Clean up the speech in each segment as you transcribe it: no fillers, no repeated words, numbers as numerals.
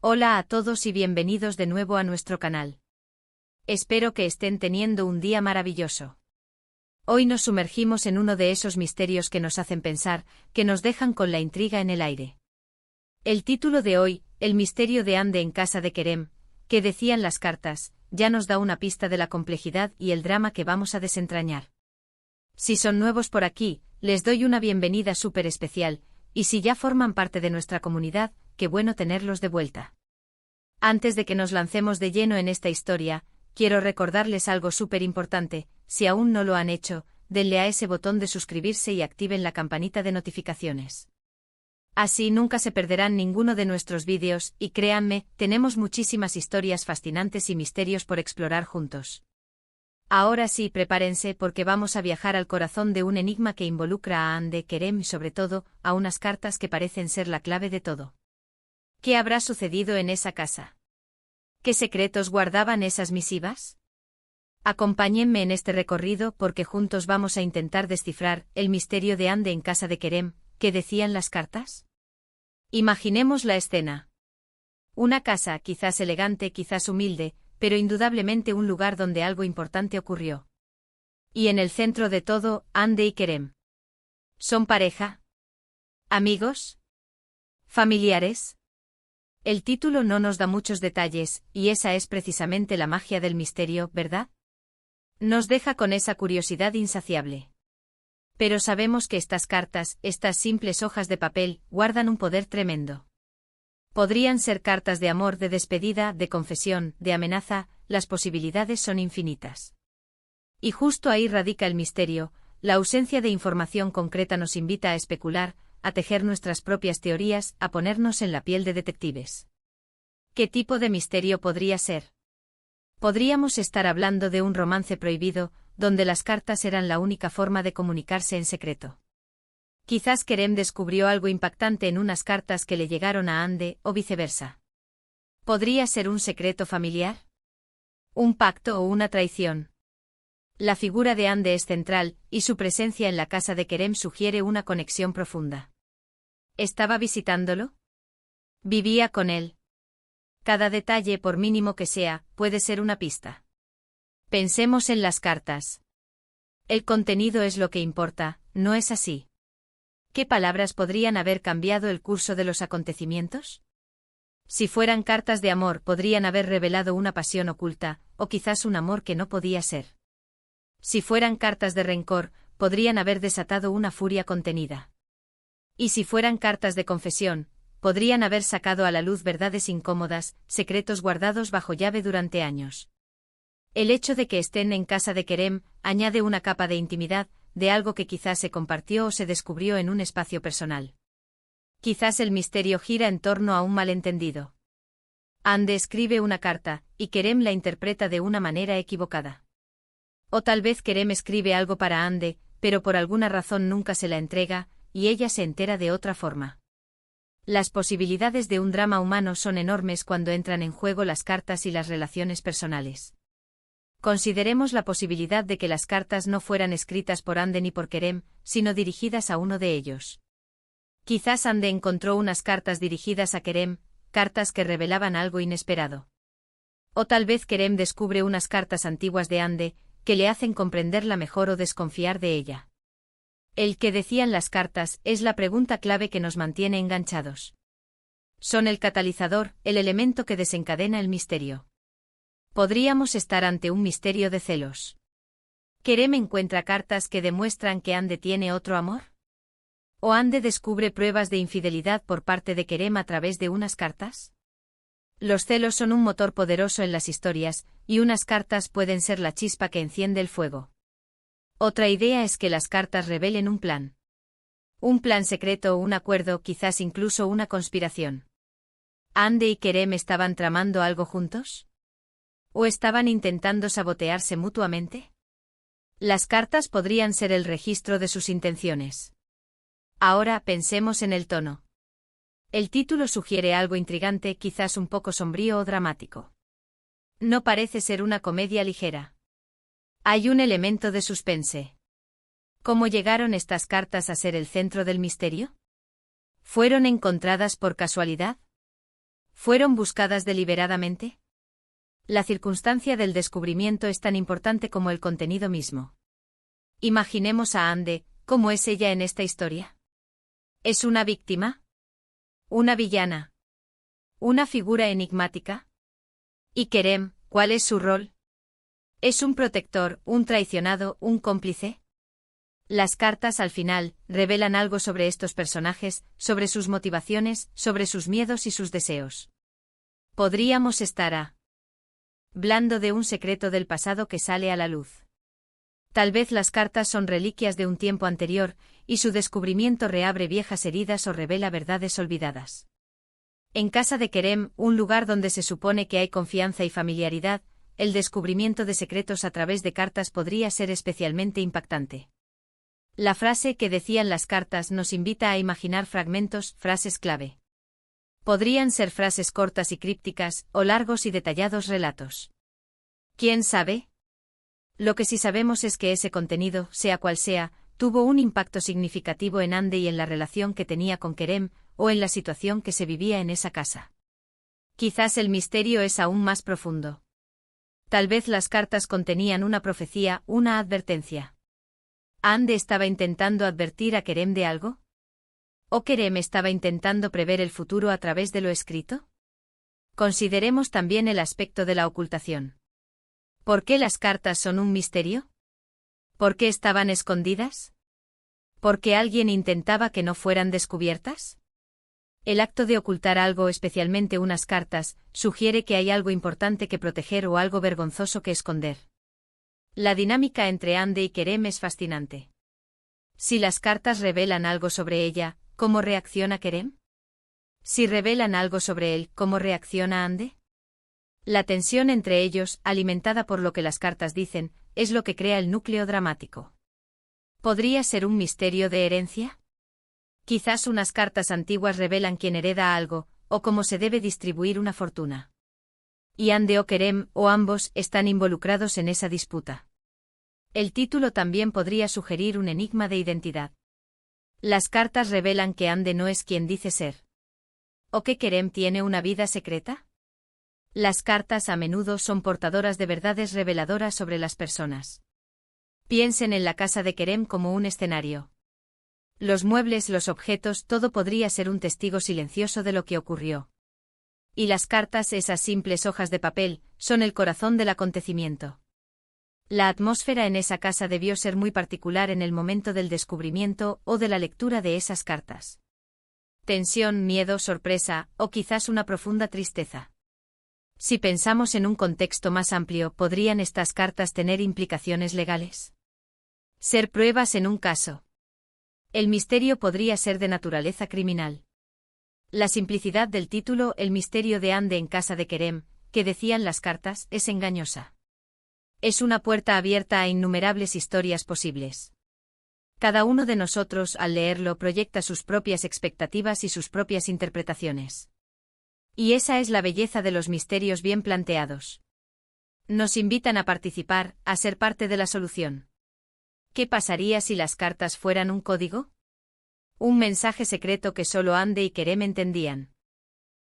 Hola a todos y bienvenidos de nuevo a nuestro canal. Espero que estén teniendo un día maravilloso. Hoy nos sumergimos en uno de esos misterios que nos hacen pensar, que nos dejan con la intriga en el aire. El título de hoy, El misterio de Ande en casa de Kerem, que decían las cartas, ya nos da una pista de la complejidad y el drama que vamos a desentrañar. Si son nuevos por aquí, les doy una bienvenida súper especial, y si ya forman parte de nuestra comunidad, qué bueno tenerlos de vuelta. Antes de que nos lancemos de lleno en esta historia, quiero recordarles algo súper importante: si aún no lo han hecho, denle a ese botón de suscribirse y activen la campanita de notificaciones. Así nunca se perderán ninguno de nuestros vídeos, y créanme, tenemos muchísimas historias fascinantes y misterios por explorar juntos. Ahora sí, prepárense porque vamos a viajar al corazón de un enigma que involucra a Ande, Kerem y sobre todo, a unas cartas que parecen ser la clave de todo. ¿Qué habrá sucedido en esa casa? ¿Qué secretos guardaban esas misivas? Acompáñenme en este recorrido porque juntos vamos a intentar descifrar el misterio de Ande en casa de Kerem. ¿Qué decían las cartas? Imaginemos la escena. Una casa, quizás elegante, quizás humilde, pero indudablemente un lugar donde algo importante ocurrió. Y en el centro de todo, Ande y Kerem. ¿Son pareja? ¿Amigos? ¿Familiares? El título no nos da muchos detalles, y esa es precisamente la magia del misterio, ¿verdad? Nos deja con esa curiosidad insaciable. Pero sabemos que estas cartas, estas simples hojas de papel, guardan un poder tremendo. Podrían ser cartas de amor, de despedida, de confesión, de amenaza, las posibilidades son infinitas. Y justo ahí radica el misterio: la ausencia de información concreta nos invita a especular, a tejer nuestras propias teorías, a ponernos en la piel de detectives. ¿Qué tipo de misterio podría ser? Podríamos estar hablando de un romance prohibido, donde las cartas eran la única forma de comunicarse en secreto. Quizás Kerem descubrió algo impactante en unas cartas que le llegaron a Ande, o viceversa. ¿Podría ser un secreto familiar? ¿Un pacto o una traición? La figura de Ande es central, y su presencia en la casa de Kerem sugiere una conexión profunda. ¿Estaba visitándolo? ¿Vivía con él? Cada detalle, por mínimo que sea, puede ser una pista. Pensemos en las cartas. El contenido es lo que importa, ¿no es así? ¿Qué palabras podrían haber cambiado el curso de los acontecimientos? Si fueran cartas de amor, podrían haber revelado una pasión oculta, o quizás un amor que no podía ser. Si fueran cartas de rencor, podrían haber desatado una furia contenida. Y si fueran cartas de confesión, podrían haber sacado a la luz verdades incómodas, secretos guardados bajo llave durante años. El hecho de que estén en casa de Kerem añade una capa de intimidad, de algo que quizás se compartió o se descubrió en un espacio personal. Quizás el misterio gira en torno a un malentendido. Ande escribe una carta, y Kerem la interpreta de una manera equivocada. O tal vez Kerem escribe algo para Ande, pero por alguna razón nunca se la entrega, y ella se entera de otra forma. Las posibilidades de un drama humano son enormes cuando entran en juego las cartas y las relaciones personales. Consideremos la posibilidad de que las cartas no fueran escritas por Ande ni por Kerem, sino dirigidas a uno de ellos. Quizás Ande encontró unas cartas dirigidas a Kerem, cartas que revelaban algo inesperado. O tal vez Kerem descubre unas cartas antiguas de Ande, que le hacen comprenderla mejor o desconfiar de ella. El que decían las cartas es la pregunta clave que nos mantiene enganchados. Son el catalizador, el elemento que desencadena el misterio. ¿Podríamos estar ante un misterio de celos? ¿Kerem encuentra cartas que demuestran que Ande tiene otro amor? ¿O Ande descubre pruebas de infidelidad por parte de Kerem a través de unas cartas? Los celos son un motor poderoso en las historias, y unas cartas pueden ser la chispa que enciende el fuego. Otra idea es que las cartas revelen un plan. Un plan secreto o un acuerdo, quizás incluso una conspiración. ¿Ande y Kerem estaban tramando algo juntos? ¿O estaban intentando sabotearse mutuamente? Las cartas podrían ser el registro de sus intenciones. Ahora pensemos en el tono. El título sugiere algo intrigante, quizás un poco sombrío o dramático. No parece ser una comedia ligera. Hay un elemento de suspense. ¿Cómo llegaron estas cartas a ser el centro del misterio? ¿Fueron encontradas por casualidad? ¿Fueron buscadas deliberadamente? La circunstancia del descubrimiento es tan importante como el contenido mismo. Imaginemos a Ande, ¿cómo es ella en esta historia? ¿Es una víctima? ¿Una villana? ¿Una figura enigmática? ¿Y Kerem, cuál es su rol? ¿Es un protector, un traicionado, un cómplice? Las cartas al final revelan algo sobre estos personajes, sobre sus motivaciones, sobre sus miedos y sus deseos. Podríamos estar hablando de un secreto del pasado que sale a la luz. Tal vez las cartas son reliquias de un tiempo anterior, y su descubrimiento reabre viejas heridas o revela verdades olvidadas. En casa de Kerem, un lugar donde se supone que hay confianza y familiaridad, el descubrimiento de secretos a través de cartas podría ser especialmente impactante. La frase que decían las cartas nos invita a imaginar fragmentos, frases clave. Podrían ser frases cortas y crípticas, o largos y detallados relatos. ¿Quién sabe? Lo que sí sabemos es que ese contenido, sea cual sea, tuvo un impacto significativo en Ande y en la relación que tenía con Kerem, o en la situación que se vivía en esa casa. Quizás el misterio es aún más profundo. Tal vez las cartas contenían una profecía, una advertencia. ¿Ande estaba intentando advertir a Kerem de algo? ¿O Kerem estaba intentando prever el futuro a través de lo escrito? Consideremos también el aspecto de la ocultación. ¿Por qué las cartas son un misterio? ¿Por qué estaban escondidas? ¿Por qué alguien intentaba que no fueran descubiertas? El acto de ocultar algo, especialmente unas cartas, sugiere que hay algo importante que proteger o algo vergonzoso que esconder. La dinámica entre Ande y Kerem es fascinante. Si las cartas revelan algo sobre ella, ¿cómo reacciona Kerem? Si revelan algo sobre él, ¿cómo reacciona Ande? La tensión entre ellos, alimentada por lo que las cartas dicen, es lo que crea el núcleo dramático. ¿Podría ser un misterio de herencia? Quizás unas cartas antiguas revelan quién hereda algo, o cómo se debe distribuir una fortuna. Y Ande o Kerem, o ambos, están involucrados en esa disputa. El título también podría sugerir un enigma de identidad. Las cartas revelan que Ande no es quien dice ser. ¿O que Kerem tiene una vida secreta? Las cartas a menudo son portadoras de verdades reveladoras sobre las personas. Piensen en la casa de Kerem como un escenario. Los muebles, los objetos, todo podría ser un testigo silencioso de lo que ocurrió. Y las cartas, esas simples hojas de papel, son el corazón del acontecimiento. La atmósfera en esa casa debió ser muy particular en el momento del descubrimiento o de la lectura de esas cartas. Tensión, miedo, sorpresa, o quizás una profunda tristeza. Si pensamos en un contexto más amplio, ¿podrían estas cartas tener implicaciones legales? Ser pruebas en un caso. El misterio podría ser de naturaleza criminal. La simplicidad del título, El misterio de Ande en casa de Kerem, que decían las cartas, es engañosa. Es una puerta abierta a innumerables historias posibles. Cada uno de nosotros, al leerlo, proyecta sus propias expectativas y sus propias interpretaciones. Y esa es la belleza de los misterios bien planteados. Nos invitan a participar, a ser parte de la solución. ¿Qué pasaría si las cartas fueran un código? Un mensaje secreto que solo Ande y Kerem entendían.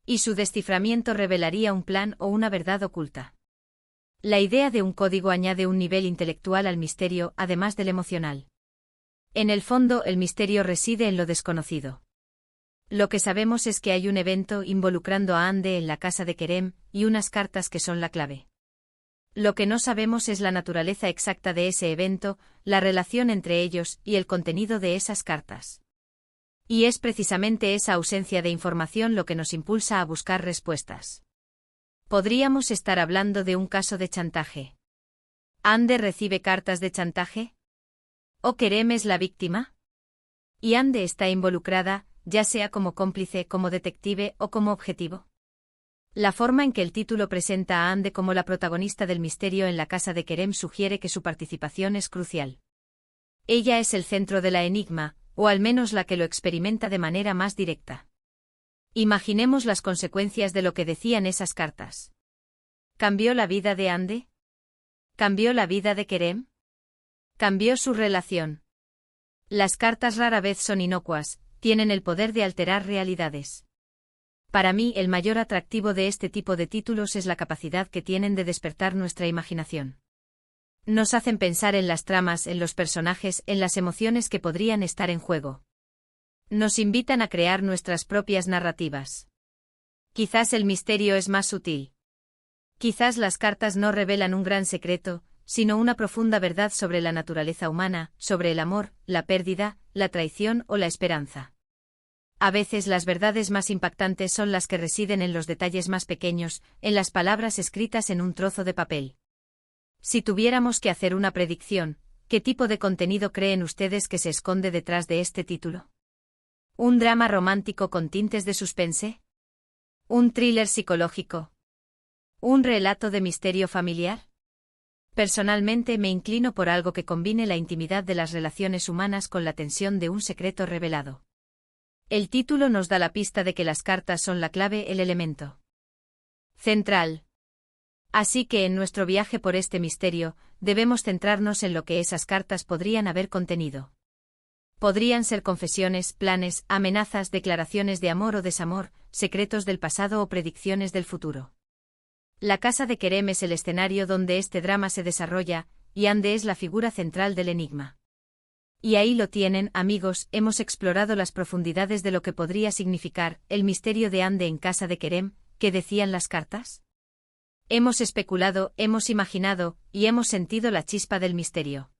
Y su desciframiento revelaría un plan o una verdad oculta. La idea de un código añade un nivel intelectual al misterio, además del emocional. En el fondo, el misterio reside en lo desconocido. Lo que sabemos es que hay un evento involucrando a Ande en la casa de Kerem, y unas cartas que son la clave. Lo que no sabemos es la naturaleza exacta de ese evento, la relación entre ellos y el contenido de esas cartas. Y es precisamente esa ausencia de información lo que nos impulsa a buscar respuestas. ¿Podríamos estar hablando de un caso de chantaje? ¿Ande recibe cartas de chantaje? ¿O Kerem es la víctima? ¿Y Ande está involucrada, ya sea como cómplice, como detective o como objetivo? La forma en que el título presenta a Ande como la protagonista del misterio en la casa de Kerem sugiere que su participación es crucial. Ella es el centro de la enigma, o al menos la que lo experimenta de manera más directa. Imaginemos las consecuencias de lo que decían esas cartas. ¿Cambió la vida de Ande? ¿Cambió la vida de Kerem? ¿Cambió su relación? Las cartas rara vez son inocuas, tienen el poder de alterar realidades. Para mí, el mayor atractivo de este tipo de títulos es la capacidad que tienen de despertar nuestra imaginación. Nos hacen pensar en las tramas, en los personajes, en las emociones que podrían estar en juego. Nos invitan a crear nuestras propias narrativas. Quizás el misterio es más sutil. Quizás las cartas no revelan un gran secreto, sino una profunda verdad sobre la naturaleza humana, sobre el amor, la pérdida, la traición o la esperanza. A veces las verdades más impactantes son las que residen en los detalles más pequeños, en las palabras escritas en un trozo de papel. Si tuviéramos que hacer una predicción, ¿qué tipo de contenido creen ustedes que se esconde detrás de este título? ¿Un drama romántico con tintes de suspense? ¿Un thriller psicológico? ¿Un relato de misterio familiar? Personalmente me inclino por algo que combine la intimidad de las relaciones humanas con la tensión de un secreto revelado. El título nos da la pista de que las cartas son la clave, el elemento central. Así que en nuestro viaje por este misterio, debemos centrarnos en lo que esas cartas podrían haber contenido. Podrían ser confesiones, planes, amenazas, declaraciones de amor o desamor, secretos del pasado o predicciones del futuro. La casa de Kerem es el escenario donde este drama se desarrolla, y Ande es la figura central del enigma. Y ahí lo tienen, amigos, hemos explorado las profundidades de lo que podría significar el misterio de Ande en casa de Kerem. ¿Qué decían las cartas? Hemos especulado, hemos imaginado, y hemos sentido la chispa del misterio.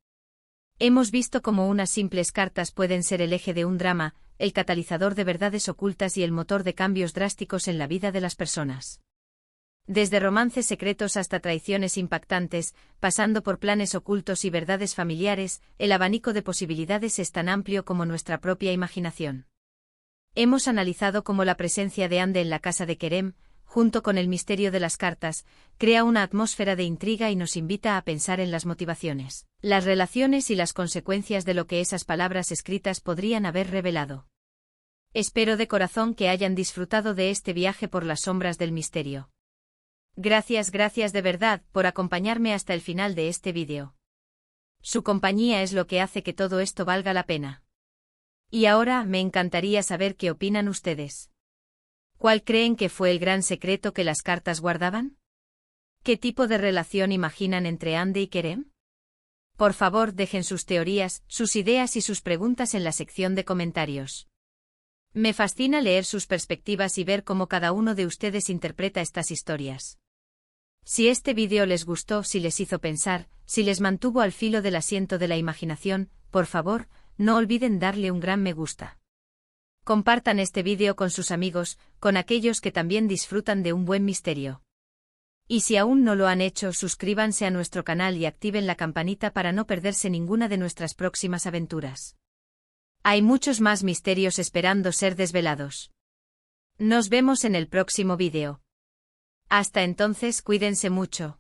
Hemos visto cómo unas simples cartas pueden ser el eje de un drama, el catalizador de verdades ocultas y el motor de cambios drásticos en la vida de las personas. Desde romances secretos hasta traiciones impactantes, pasando por planes ocultos y verdades familiares, el abanico de posibilidades es tan amplio como nuestra propia imaginación. Hemos analizado cómo la presencia de Ande en la casa de Kerem, junto con el misterio de las cartas, crea una atmósfera de intriga y nos invita a pensar en las motivaciones, las relaciones y las consecuencias de lo que esas palabras escritas podrían haber revelado. Espero de corazón que hayan disfrutado de este viaje por las sombras del misterio. Gracias de verdad por acompañarme hasta el final de este vídeo. Su compañía es lo que hace que todo esto valga la pena. Y ahora me encantaría saber qué opinan ustedes. ¿Cuál creen que fue el gran secreto que las cartas guardaban? ¿Qué tipo de relación imaginan entre Ande y Kerem? Por favor, dejen sus teorías, sus ideas y sus preguntas en la sección de comentarios. Me fascina leer sus perspectivas y ver cómo cada uno de ustedes interpreta estas historias. Si este vídeo les gustó, si les hizo pensar, si les mantuvo al filo del asiento de la imaginación, por favor, no olviden darle un gran me gusta. Compartan este vídeo con sus amigos, con aquellos que también disfrutan de un buen misterio. Y si aún no lo han hecho, suscríbanse a nuestro canal y activen la campanita para no perderse ninguna de nuestras próximas aventuras. Hay muchos más misterios esperando ser desvelados. Nos vemos en el próximo vídeo. Hasta entonces, cuídense mucho.